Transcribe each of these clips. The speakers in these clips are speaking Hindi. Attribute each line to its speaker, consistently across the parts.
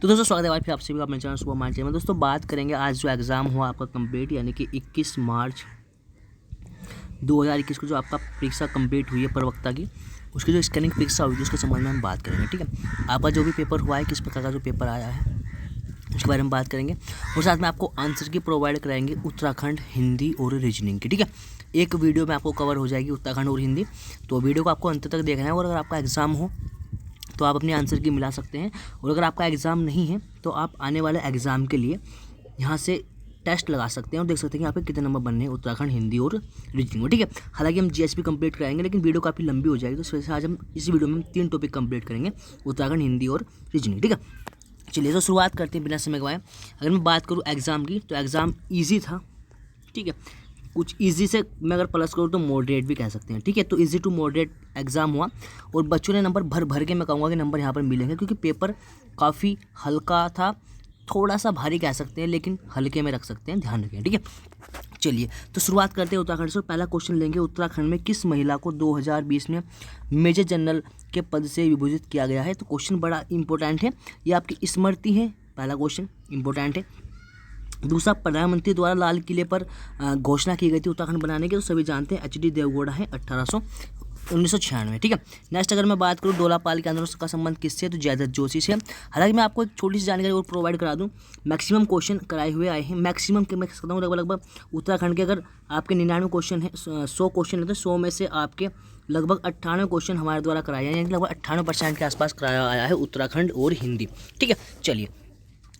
Speaker 1: तो दोस्तों स्वागत है फिर आप सभी का अपने चैनल सुपर मार्च में। दोस्तों बात करेंगे आज जो एग्ज़ाम हुआ आपका कंप्लीट, यानी कि 21 मार्च 2021 को जो आपका परीक्षा कंप्लीट हुई है प्रवक्ता की, उसकी जो स्कैनिंग परीक्षा हुई थी उसके संबंध में हम बात करेंगे। ठीक है, आपका जो भी पेपर हुआ है, किस प्रकार का जो पेपर आया है उसके बारे में बात करेंगे और साथ में आपको आंसर की प्रोवाइड कराएंगे उत्तराखंड हिंदी और रीजनिंग की। ठीक है, एक वीडियो में आपको कवर हो जाएगी उत्तराखंड और हिंदी, तो वीडियो को आपको अंत तक देखना है। और अगर आपका एग्ज़ाम हो तो आप अपने आंसर की मिला सकते हैं, और अगर आपका एग्ज़ाम नहीं है तो आप आने वाले एग्ज़ाम के लिए यहाँ से टेस्ट लगा सकते हैं और देख सकते हैं कि आपके कितने नंबर बनने हैं उत्तराखंड हिंदी और रीजनिंग में। ठीक है, हालांकि हम जीएस भी कंप्लीट कराएंगे, लेकिन वीडियो काफ़ी लंबी हो जाएगी, तो इस वजह से आज हम इस वीडियो में हम 3 टॉपिक कंप्लीट करेंगे, उत्तराखंड हिंदी और रीजनिंग। ठीक है, चलिए तो शुरुआत करते हैं बिना समय गवाए। अगर मैं बात करूँ एग्ज़ाम की, तो एग्ज़ाम ईजी था। ठीक है, कुछ इजी से मैं अगर प्लस करूँ तो मॉडरेट भी कह सकते हैं। ठीक है, तो इजी टू मॉडरेट एग्ज़ाम हुआ और बच्चों ने नंबर भर भर के, मैं कहूँगा कि नंबर यहाँ पर मिलेंगे, क्योंकि पेपर काफ़ी हल्का था, थोड़ा सा भारी कह सकते हैं, लेकिन हल्के में रख सकते हैं, ध्यान रखें। ठीक है, चलिए तो शुरुआत करते हैं उत्तराखंड से। पहला क्वेश्चन लेंगे, उत्तराखंड में किस महिला को 2020 में मेजर जनरल के पद से विभूषित किया गया है। तो क्वेश्चन बड़ा इंपॉर्टेंट है, ये आपकी स्मृति है, पहला क्वेश्चन इंपॉर्टेंट है। दूसरा, प्रधानमंत्री द्वारा लाल किले पर घोषणा की गई थी उत्तराखंड बनाने की, तो सभी जानते हैं एच.डी. देवगौड़ा है 1996। ठीक है, नेक्स्ट अगर मैं बात करूँ डोलापाल के आंदोलन का संबंध किससे, तो जयदत्त जोशी से। हालांकि मैं आपको एक छोटी सी जानकारी और प्रोवाइड करा दूं, मैक्सिमम क्वेश्चन कराए हुए आए हैं, मैक्सिमम के मैं कहता हूँ लगभग उत्तराखंड के अगर आपके 99 क्वेश्चन है, 100 क्वेश्चन है, तो 100 में से आपके लगभग 98 क्वेश्चन हमारे द्वारा कराए हैं, यानी लगभग 98% के आसपास कराया आया है उत्तराखंड और हिंदी। ठीक है, चलिए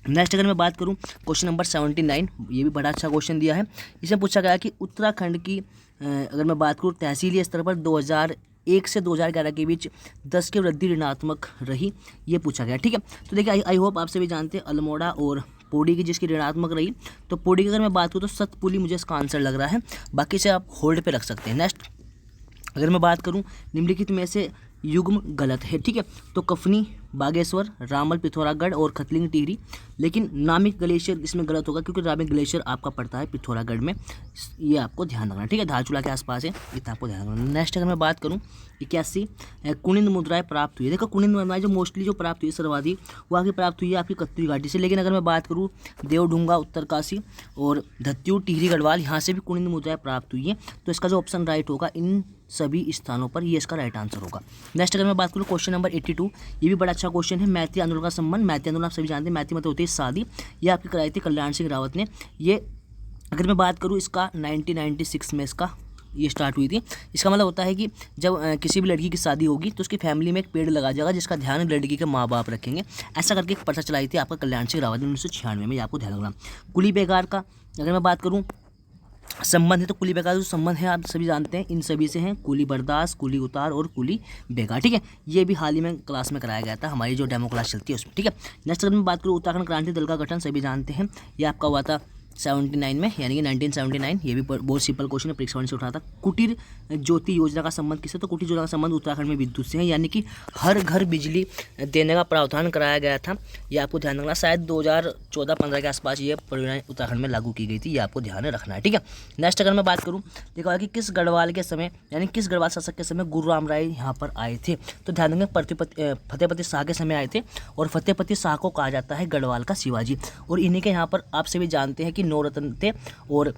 Speaker 1: नेक्स्ट अगर मैं बात करूं क्वेश्चन नंबर 79, ये भी बड़ा अच्छा क्वेश्चन दिया है। इसमें पूछा गया कि उत्तराखंड की अगर मैं बात करूं तहसीली स्तर पर 2001 से 2011 के बीच 10 की वृद्धि ऋणात्मक रही, ये पूछा गया। ठीक है, तो देखिए आई होप आप सभी जानते हैं अल्मोड़ा और पौड़ी की जिसकी ऋणात्मक रही, तो पौड़ी की अगर मैं बात करूँ तो सतपुली मुझे इसका आंसर लग रहा है, बाकी से आप होल्ड पे रख सकते हैं। नेक्स्ट अगर मैं बात करूं निम्नलिखित में से युग्म गलत है। ठीक है, तो कफनी, बागेश्वर, रामल, पिथौरागढ़ और खतलिंग टिहरी, लेकिन नामिक ग्लेशियर इसमें गलत होगा, क्योंकि नामिक ग्लेशियर आपका पड़ता है पिथौरागढ़ में, ये आपको ध्यान रखना। ठीक है, धारचूला के आसपास है, इतना आपको ध्यान रखना। नेक्स्ट अगर मैं बात करूं 81 कुनिंद मुद्राएं प्राप्त हुई है। देखो कुनिंद मुद्राएं जो मोस्टली जो प्राप्त हुई है सर्वाधिक, वो आगे प्राप्त हुई है आपकी कत्तुई घाटी से, लेकिन अगर मैं बात करूँ देवडूंगा, उत्तरकाशी और धत्यूर, टिहरी गढ़वाल, यहाँ से भी कुनिंद मुद्राएं प्राप्त हुई है, तो इसका जो ऑप्शन राइट होगा इन सभी स्थानों पर, ये इसका राइट आंसर होगा। नेक्स्ट अगर मैं बात करूँ क्वेश्चन नंबर 82, ये भी बड़ा अच्छा क्वेश्चन है, मैती आंदोलन का संबंध। मैती आंदोलन आप सभी जानते हैं, मैती मतलब होती है शादी, ये आपकी कराई थी कल्याण सिंह रावत ने। ये अगर मैं बात करूँ इसका 1996 में इसका ये स्टार्ट हुई थी। इसका मतलब होता है कि जब किसी भी लड़की की शादी होगी तो उसकी फैमिली में एक पेड़ लगा जाएगा, जिसका ध्यान लड़की के माँ बाप रखेंगे, ऐसा करके एक पर्चा चलाई थी आपका कल्याण सिंह रावत ने 1996 में, ये आपको ध्यान रखना। कुली बेगार का अगर मैं बात करूँ संबंध है, तो कुली बेगार जो संबंध है आप सभी जानते हैं, इन सभी से हैं कुली बर्दाश्त, कुली उतार और कुली बेगार। ठीक है, ये भी हाल ही में क्लास में कराया गया था, हमारी जो डेमो क्लास चलती है उसमें। ठीक है, नेक्स्ट अगर मैं बात करूँ उत्तराखंड क्रांति दल का गठन सभी जानते हैं, ये आपका हुआ था 79 में, यानी कि 1979। ये भी बहुत सिंपल क्वेश्चन है, परीक्षा से उठा था। कुटीर ज्योति योजना का संबंध किससे, तो कुटीर योजना का संबंध उत्तराखंड में विद्युत से है, यानी कि हर घर बिजली देने का प्रावधान कराया गया था, ये आपको ध्यान रखना। शायद 2014-15 के आसपास ये परियोजना उत्तराखंड में लागू की गई थी, ये आपको ध्यान रखना है। ठीक है, नेक्स्ट अगर मैं बात करूँ देखा कि किस गढ़वाल के समय, यानी किस गढ़वाल शासक के समय गुरु राम राय यहाँ पर आए थे, तो ध्यान देंगे फतेहपति शाह के समय आए थे, और फतेहपति शाह को कहा जाता है गढ़वाल का शिवाजी, और इन्हीं के यहाँ पर आप सभी जानते हैं कि 9 रत्न थे, और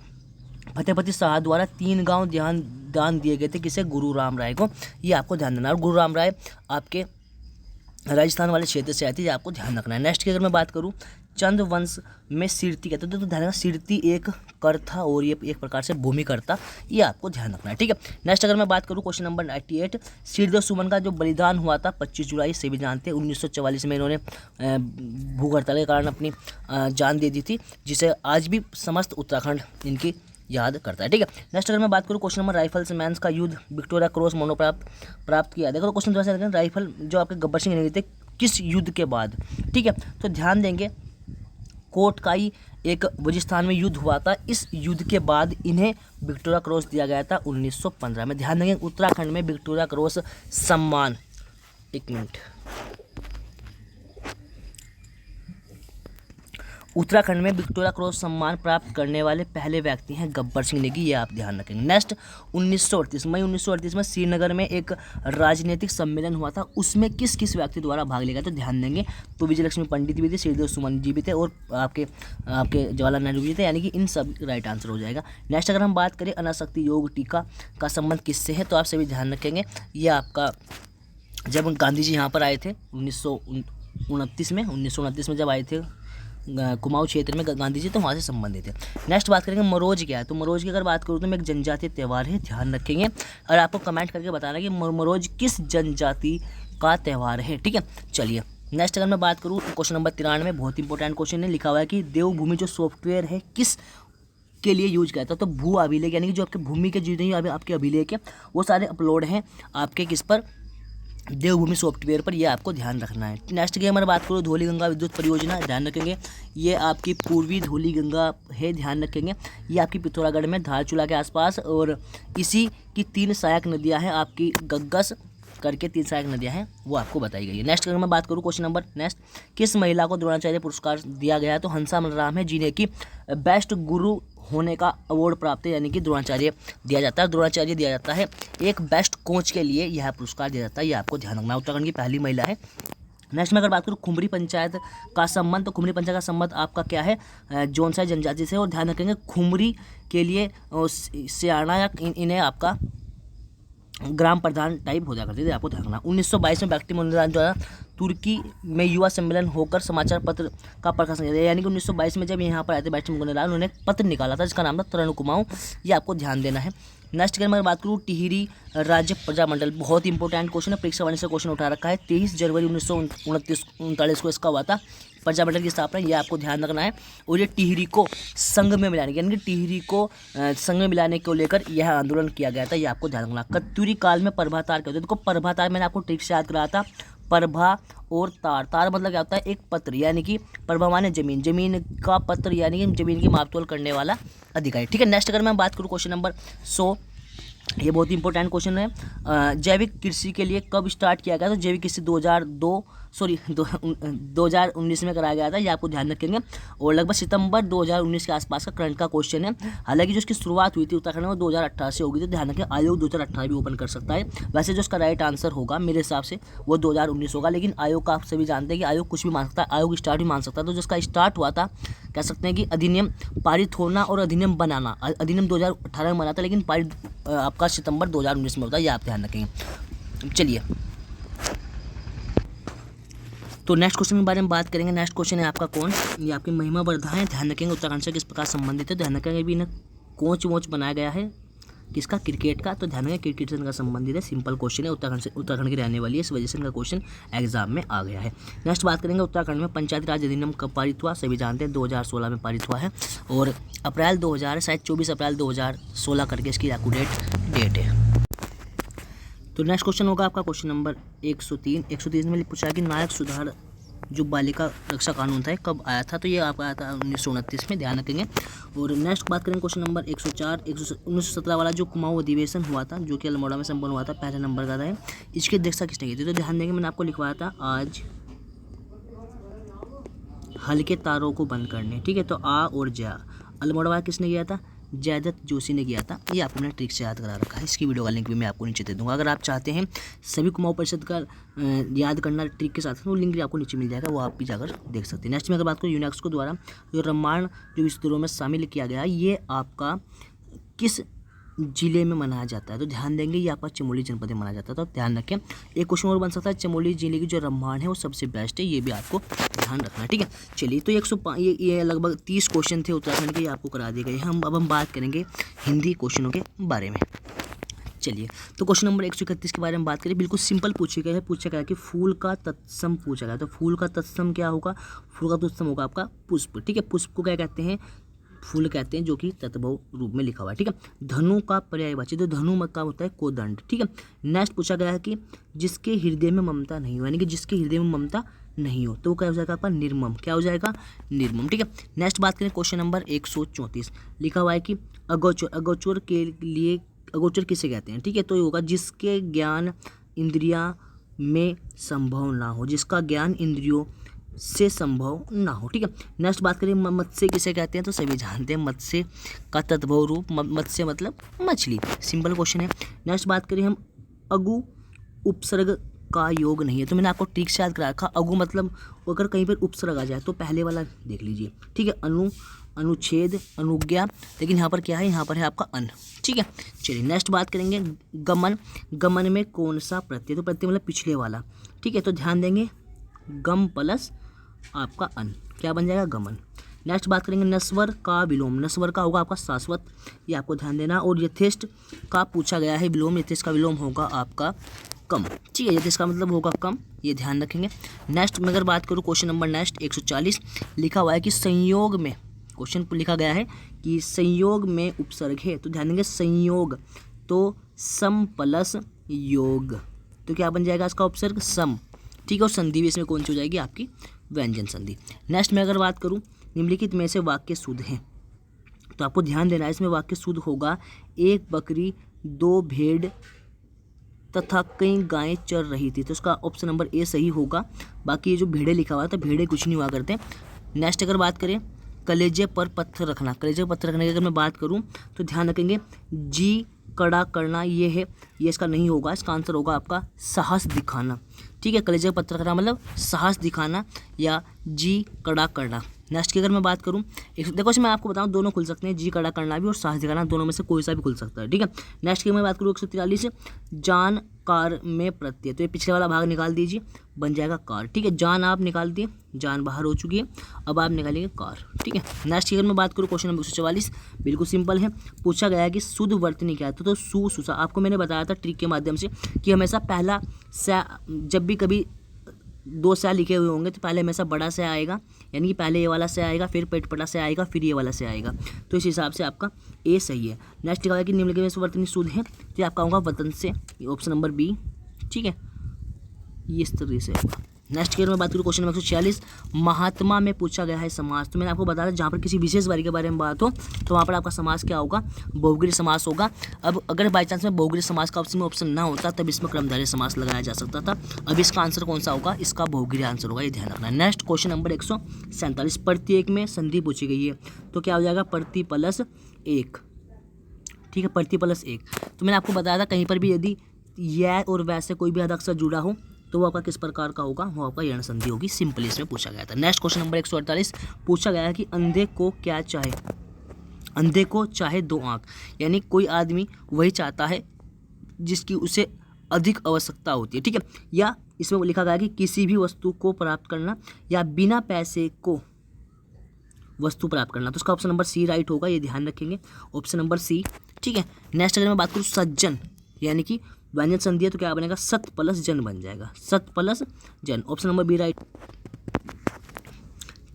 Speaker 1: फतेहपति शाह द्वारा 3 गांव दान दिए गए थे किसे, गुरु राम राय को, ये आपको ध्यान देना। और गुरु राम राय आपके राजस्थान वाले क्षेत्र से आए थे, ये आपको ध्यान रखना है। नेक्स्ट की अगर मैं बात करूँ चंद वंश में सिरती कहते थे, तो ध्यान रखना सिरती एक कर था और ये एक प्रकार से भूमि कर था, ये आपको ध्यान रखना है। ठीक है, नेक्स्ट अगर मैं बात करूँ क्वेश्चन नंबर 98, सिरदेव सुमन का जो बलिदान हुआ था 25 जुलाई से भी जानते हैं, 1944 में इन्होंने भूख हड़ताल के कारण अपनी जान दे दी थी, जिसे आज भी समस्त उत्तराखंड इनकी याद करता है। ठीक है, नेक्स्ट अगर मैं बात करूँ क्वेश्चन नंबर राइफल्स मैंस का युद्ध विक्टोरिया क्रॉस प्राप्त किया। देखो क्वेश्चन थोड़ा सा राइफल जो आपके गब्बर सिंह ने थे किस युद्ध के बाद। ठीक है, तो ध्यान देंगे कोटकाई एक वजिस्तान में युद्ध हुआ था, इस युद्ध के बाद इन्हें विक्टोरिया क्रॉस दिया गया था 1915 में। ध्यान देंगे उत्तराखंड में विक्टोरिया क्रॉस सम्मान, एक मिनट, उत्तराखंड में विक्टोरिया क्रॉस सम्मान प्राप्त करने वाले पहले व्यक्ति हैं गब्बर सिंह नेगी, ये आप ध्यान रखेंगे। नेक्स्ट 1938 मई 1938 में श्रीनगर में एक राजनीतिक सम्मेलन हुआ था, उसमें किस किस व्यक्ति द्वारा भाग लिया गया, तो ध्यान देंगे तो विजय लक्ष्मी पंडित भी थे, श्रीदेव सुमन जी भी थे और आपके जवाहरलाल नेहरू जी थे, यानी कि इन सब राइट आंसर हो जाएगा। नेक्स्ट अगर हम बात करें अनासक्ति योग टीका का संबंध किससे है, तो आप सभी ध्यान रखेंगे ये आपका जब गांधी जी यहाँ पर आए थे 1929 में जब आए थे कुमाऊं क्षेत्र में गांधी जी, तो वहाँ से संबंधित है। नेक्स्ट बात करेंगे मरोज क्या है, तो मरोज की अगर बात करूँ तो मैं एक जनजातीय त्यौहार है, ध्यान रखेंगे और आपको कमेंट करके बताना कि मरोज किस जनजाति का त्यौहार है, ठीक है। चलिए नेक्स्ट अगर मैं बात करूँ क्वेश्चन नंबर 93 बहुत इंपॉर्टेंट क्वेश्चन है, लिखा हुआ है कि देवभूमि जो सॉफ्टवेयर है किस के लिए यूज किया था, तो भू अभिलेख यानी कि जो आपके भूमि के जितने आपके अभिलेख है वो सारे अपलोड हैं आपके किस पर, देवभूमि सॉफ्टवेयर पर, ये आपको ध्यान रखना है। नेक्स्ट की अगर बात करूँ धौली गंगा विद्युत परियोजना, ध्यान रखेंगे ये आपकी पूर्वी धौली गंगा है, ध्यान रखेंगे ये आपकी पिथौरागढ़ में धारचूला के आसपास, और इसी की 3 सहायक नदियाँ हैं आपकी गग्गस करके 3 सहायक नदियाँ हैं वो आपको बताई गई है। नेक्स्ट अगर मैं बात करूँ क्वेश्चन नंबर नेक्स्ट, किस महिला को द्रोणाचार्य पुरस्कार दिया गया है, तो हंसा मलराम है जिन्हें कि बेस्ट गुरु होने का अवार्ड प्राप्त है, यानी कि द्रोणाचार्य दिया जाता है। द्रोणाचार्य दिया जाता है एक बेस्ट कोच के लिए, यह पुरस्कार दिया जाता है, ये आपको ध्यान रखना। उत्तराखंड की पहली महिला है। नेक्स्ट में अगर बात करूँ खुमरी पंचायत का संबंध, तो खुमरी पंचायत का संबंध आपका क्या है, जौनसाई जनजाति से, और ध्यान रखेंगे खुमरी के लिए सियाना या इन्हें आपका ग्राम प्रधान टाइप हो जाकर थे, आपको ध्यान रखना। 1922 में व्यक्ति मनोरंजन द्वारा तुर्की में युवा सम्मेलन होकर समाचार पत्र का प्रकाशन किया, यानी कि 1922 में जब यहाँ पर आए थे बैष्ट मुगललाल, उन्होंने एक पत्र निकाला था जिसका नाम था तरण कुमाऊं, ये आपको ध्यान देना है। नेक्स्ट अगर मैं बात करूँ टिहरी राज्य प्रजामंडल, बहुत इंपॉर्टेंट क्वेश्चन है, परीक्षा वाले से क्वेश्चन उठा रखा है। 23 जनवरी 1939 को इसका हुआ था प्रजामंडल की स्थापना, ये आपको ध्यान रखना है। और ये टिहरी को संघ में मिलाने यानी कि टिहरी को संघ में मिलाने को लेकर यह आंदोलन किया गया था, ये आपको ध्यान रखना। कत्यूरी काल में प्रभातार क्या होता है, देखो प्रभातार मैंने आपको ट्रिक से याद कराया था, प्रभा और तार, तार मतलब क्या होता है, एक पत्र, यानी कि प्रभा माने जमीन, जमीन का पत्र यानी कि जमीन की मापतोल करने वाला अधिकारी, ठीक है। नेक्स्ट अगर मैं बात करूँ क्वेश्चन नंबर 100, ये बहुत इंपॉर्टेंट क्वेश्चन है। जैविक कृषि के लिए कब स्टार्ट किया गया, तो जैविक कृषि 2019 में कराया गया था, ये आपको ध्यान रखेंगे। और लगभग सितंबर 2019 के आसपास का करंट का क्वेश्चन है। हालांकि जो इसकी शुरुआत हुई थी उत्तराखंड में 2018 से होगी, तो ध्यान रखें आयोग 2018 भी ओपन कर सकता है। वैसे जो इसका राइट आंसर होगा मेरे हिसाब से वो 2019 होगा, लेकिन आयोग का आप सभी जानते हैं कि आयोग कुछ भी मान सकता है, आयोग स्टार्ट भी मान सकता है। तो जिसका स्टार्ट हुआ था कह सकते हैं कि अधिनियम पारित होना और अधिनियम बनाना, अधिनियम 2018 में बना था, लेकिन पारित आपका सितंबर 2019 में होता है, ये आप ध्यान रखेंगे। चलिए तो नेक्स्ट क्वेश्चन के बारे में बात करेंगे। नेक्स्ट क्वेश्चन है आपका कौन, ये आपकी महिमा वर्धा है, ध्यान रखेंगे उत्तराखंड से किस प्रकार संबंधित है, ध्यान रखेंगे भी इन्हें कोच वोच बनाया गया है किसका, क्रिकेट का, तो ध्यान रखेंगे क्रिकेट से इनका संबंधित है। सिंपल क्वेश्चन है, उत्तराखंड की रहने वाली है, इस वजह से इनका क्वेश्चन एग्जाम में आ गया है। नेक्स्ट बात करेंगे उत्तराखंड में पंचायती राज अधिनियम कब पारित हुआ, सभी जानते हैं 2016 में पारित हुआ है, और अप्रैल 2000 शायद 24 अप्रैल 2016 करके इसकी एक्यूरेट डेट है। तो नेक्स्ट क्वेश्चन होगा आपका क्वेश्चन नंबर 103 में पूछा कि नायक सुधार जो बालिका रक्षा कानून था कब आया था, तो ये आपका आया था 1929 में, ध्यान रखेंगे। और नेक्स्ट बात करेंगे क्वेश्चन नंबर 104 1917 वाला जो कुमाऊं अधिवेशन हुआ था जो कि अल्मोड़ा में संपन्न हुआ था, पहले नंबर का था, इसकी अध्यक्षता किसने की थी, तो ध्यान देंगे मैंने आपको लिखवाया था आज हल्के तारों को बंद करने, ठीक है। तो आ और जा, अल्मोड़ा वाला किसने किया था, जयदत्त जोशी ने किया था, ये आपको मैंने ट्रिक से याद करा रखा है। इसकी वीडियो का लिंक भी मैं आपको नीचे दे दूंगा, अगर आप चाहते हैं सभी कुमाऊं परिषद का याद करना ट्रिक के साथ, तो लिंक भी आपको नीचे मिल जाएगा, वो आप भी जाकर देख सकते हैं। नेक्स्ट में अगर बात करूँ यूनेस्को द्वारा जो रामायण जो विस्तरों में शामिल किया गया, ये आपका किस जिले में मनाया जाता है, तो ध्यान देंगे ये आपका चमोली जनपद में मनाया जाता है, तो ध्यान रखें। एक क्वेश्चन और बन सकता है, चमोली जिले की जो रामायण है वो सबसे बेस्ट है, ये भी आपको ध्यान रखना है, ठीक है। चलिए तो 105 ये लगभग 30 क्वेश्चन थे उत्तराखंड के, ये आपको करा दिए गए। हम बात करेंगे हिंदी क्वेश्चनों के बारे में। चलिए तो क्वेश्चन नंबर 131 के बारे में बात करें, बिल्कुल सिंपल पूछा गया है कि फूल का तत्सम पूछा गया है, तो फूल का तत्सम क्या होगा, फूल का तत्सम होगा आपका पुष्प, ठीक है। पुष्प को क्या कहते हैं, फूल कहते हैं, जो कि तत्भव रूप में लिखा हुआ है, ठीक है। धनु का पर्यायवाची, तो धनु का होता है कोदंड, ठीक है। नेक्स्ट पूछा गया है कि जिसके हृदय में ममता नहीं हो, यानी कि जिसके हृदय में ममता नहीं हो, तो वो क्या हो जाएगा आपका निर्मम, क्या हो जाएगा निर्मम, ठीक है। नेक्स्ट बात करें क्वेश्चन नंबर 134, लिखा हुआ है कि अगोचर, अगोचर के लिए अगोचर किसे कहते हैं, ठीक है। तो ये होगा जिसके ज्ञान इंद्रिया में संभव ना हो, जिसका ज्ञान इंद्रियों से संभव ना हो। ठीक है, नेक्स्ट बात करें मत्स्य किसे कहते हैं, तो सभी जानते हैं मत्स्य का तद्भव रूप मत्स्य मतलब मछली, सिंपल क्वेश्चन है। नेक्स्ट बात करें हम अगु उपसर्ग का योग नहीं है, तो मैंने आपको ठीक से याद करा रखा, अगु मतलब अगर कहीं पर उपसर्ग आ जाए तो पहले वाला देख लीजिए। ठीक है, अनुच्छेद, अनुज्ञा, लेकिन यहाँ पर क्या है, यहाँ पर है आपका अन। ठीक है, चलिए नेक्स्ट बात करेंगे गमन। गमन में कौन सा प्रत्यय, तो प्रत्यय मतलब पिछले वाला। ठीक है, तो ध्यान देंगे गम प्लस आपका अन क्या बन जाएगा, गमन। नेक्स्ट बात करेंगे नस्वर का विलोम। नस्वर का होगा आपका शाश्वत, ये आपको ध्यान देना। और यथेष्ट का पूछा गया है विलोम, यथेष्ट का विलोम होगा आपका कम। ठीक है, यथेष्ट का मतलब होगा कम, ये ध्यान रखेंगे। नेक्स्ट में अगर बात करूँ क्वेश्चन नंबर नेक्स्ट 140 लिखा हुआ है कि संयोग में, क्वेश्चन पर लिखा गया है कि संयोग में उपसर्ग है, तो ध्यान देंगे संयोग तो सम प्लस योग, तो क्या बन जाएगा इसका उपसर्ग सम। ठीक है, और संधि भी इसमें कौन सी हो जाएगी, आपकी व्यंजन संधि। नेक्स्ट में अगर बात करूं निम्नलिखित में से वाक्य शुद्ध हैं, तो आपको ध्यान देना है इसमें वाक्य शुद्ध होगा एक बकरी, दो भेड़ तथा कई गायें चर रही थी, तो इसका ऑप्शन नंबर ए सही होगा। बाकी ये जो भेड़े लिखा हुआ था, भेड़े कुछ नहीं हुआ करते। नेक्स्ट अगर बात करें कलेजे पर पत्थर रखना, कलेजे पर पत्थर रखने की अगर मैं बात करूं तो ध्यान रखेंगे जी कड़ा करना, ये है, ये इसका नहीं होगा, इसका आंसर होगा आपका साहस दिखाना। ठीक है, कलेजे पर पत्थर रखना मतलब साहस दिखाना या जी कड़ा करना। नेक्स्ट की अगर मैं बात करूं, देखो इसमें आपको बताऊं दोनों खुल सकते हैं, जी कड़ा करना भी और साहस दिखाना, दोनों में से कोई सा भी खुल सकता है। ठीक है, नेक्स्ट की मैं बात करूं 143 जानकार में प्रत्यय, तो ये पिछले वाला भाग निकाल दीजिए, बन जाएगा कार। ठीक है, जान आप निकाल दिए, जान बाहर हो चुकी है, अब आप निकालेंगे कार। ठीक है, नेक्स्ट की अगर मैं बात करूँ क्वेश्चन नंबर 144 बिल्कुल सिंपल है, पूछा गया है कि शुद्ध वर्तनी क्या है, तो सु सुसा। आपको मैंने बताया था ट्रिक के माध्यम से कि हमेशा पहला सा, जब भी कभी दो से लिखे हुए होंगे तो पहले हमेशा बड़ा से आएगा, यानी कि पहले ये वाला से आएगा, फिर पेटपटा से आएगा, फिर ये वाला से आएगा, तो इस हिसाब से आपका ए सही है। नेक्स्ट क्या है कि निम्नलिखित में से वर्तनी शुद्ध है, तो ये आपका होगा वतन से, ऑप्शन नंबर बी। ठीक है, ये इस तरीके से होगा। नेक्स्ट की मैं बात करूँ क्वेश्चन नंबर 146 महात्मा में पूछा गया है समास, तो मैंने आपको बताया जहाँ पर किसी विशेष वर्ग के बारे में बात हो तो वहाँ पर आपका समास क्या होगा, बहुगिरी समास होगा। अब अगर बाई चांस में बहुगिरी समास का ऑप्शन ना होता तब इसमें क्रमधारय समास लगाया जा सकता था। अब इसका आंसर कौन सा होगा, इसका बहुगिरी आंसर होगा, ये ध्यान रखना। नेक्स्ट क्वेश्चन नंबर 147 प्रत्येक में संधि पूछी गई है, तो क्या हो जाएगा प्रति प्लस एक। ठीक है, प्रति प्लस एक, तो मैंने आपको बताया था कहीं पर भी यदि यह और वैसे कोई भी अक्षर जुड़ा हो तो वो आपका किस प्रकार का होगा, वो आपका यण संधि होगी, सिंपल इसमें पूछा गया था। नेक्स्ट क्वेश्चन नंबर 148 पूछा गया है कि अंधे को क्या चाहे, अंधे को चाहे दो आंख, यानी कोई आदमी वही चाहता है जिसकी उसे अधिक आवश्यकता होती है। ठीक है, या इसमें लिखा गया है कि किसी भी वस्तु को प्राप्त करना या बिना पैसे को वस्तु प्राप्त करना, तो उसका ऑप्शन नंबर सी राइट होगा, ये ध्यान रखेंगे, ऑप्शन नंबर सी। ठीक है, नेक्स्ट अगर मैं बात करूँ सज्जन, यानी कि व्यंजन संधि है तो क्या बनेगा, सत प्लस जन बन जाएगा, सत प्लस जन, ऑप्शन नंबर बी राइट।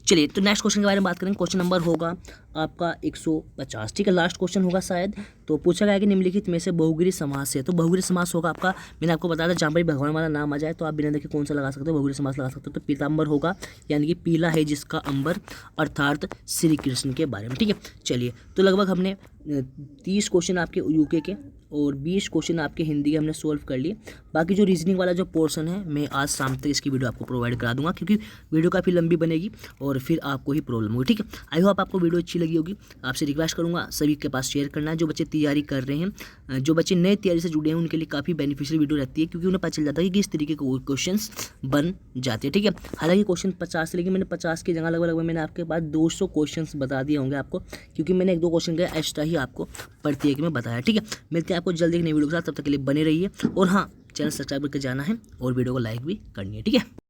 Speaker 1: चलिए तो नेक्स्ट क्वेश्चन के बारे में बात करेंगे, क्वेश्चन नंबर होगा आपका 150। ठीक है, लास्ट क्वेश्चन होगा शायद, तो पूछा गया कि निम्नलिखित में से बहुगिरी समास है, तो बहुगिरी समास होगा आपका, मैंने आपको बताया था जहाँ पर भगवान वाला नाम आ जाए तो आप बिना देखे कौन सा लगा सकते हो, बहुगिरी समास लगा सकते हो, तो पीताम्बर होगा, यानी कि पीला है जिसका अंबर, अर्थात श्री कृष्ण के बारे में। ठीक है, चलिए तो लगभग हमने 30 क्वेश्चन आपके यूके के और 20 क्वेश्चन आपके हिंदी के हमने सोल्व कर लिए। बाकी जो रीजनिंग वाला जो पोर्शन है मैं आज शाम तक इसकी वीडियो आपको प्रोवाइड करा दूंगा, क्योंकि वीडियो काफ़ी लंबी बनेगी और फिर आपको ही प्रॉब्लम होगी। ठीक है, आई होप आपको वीडियो अच्छी लगी होगी। आपसे रिक्वेस्ट करूंगा सभी के पास शेयर करना है, जो बच्चे तैयारी कर रहे हैं, जो बच्चे नए तैयारी से जुड़े हैं उनके लिए काफ़ी बेनिफिशियल वीडियो रहती है, क्योंकि उन्हें पता चल जाता है कि किस तरीके के क्वेश्चन बन जाते हैं। ठीक है, हालांकि क्वेश्चन 50 से लेकिन मैंने 50 की जगह लगभग मैंने आपके पास 200 क्वेश्चन बता दिए होंगे आपको, क्योंकि मैंने 1-2 क्वेश्चन का एक्स्ट्रा ही आपको प्रत्येक में बताया। ठीक है, मिलते हैं आपको जल्दी एक नई वीडियो के साथ, तब तक के लिए बने रहिए और हाँ चैनल सब्सक्राइब करके जाना है और वीडियो को लाइक भी करनी है। ठीक है।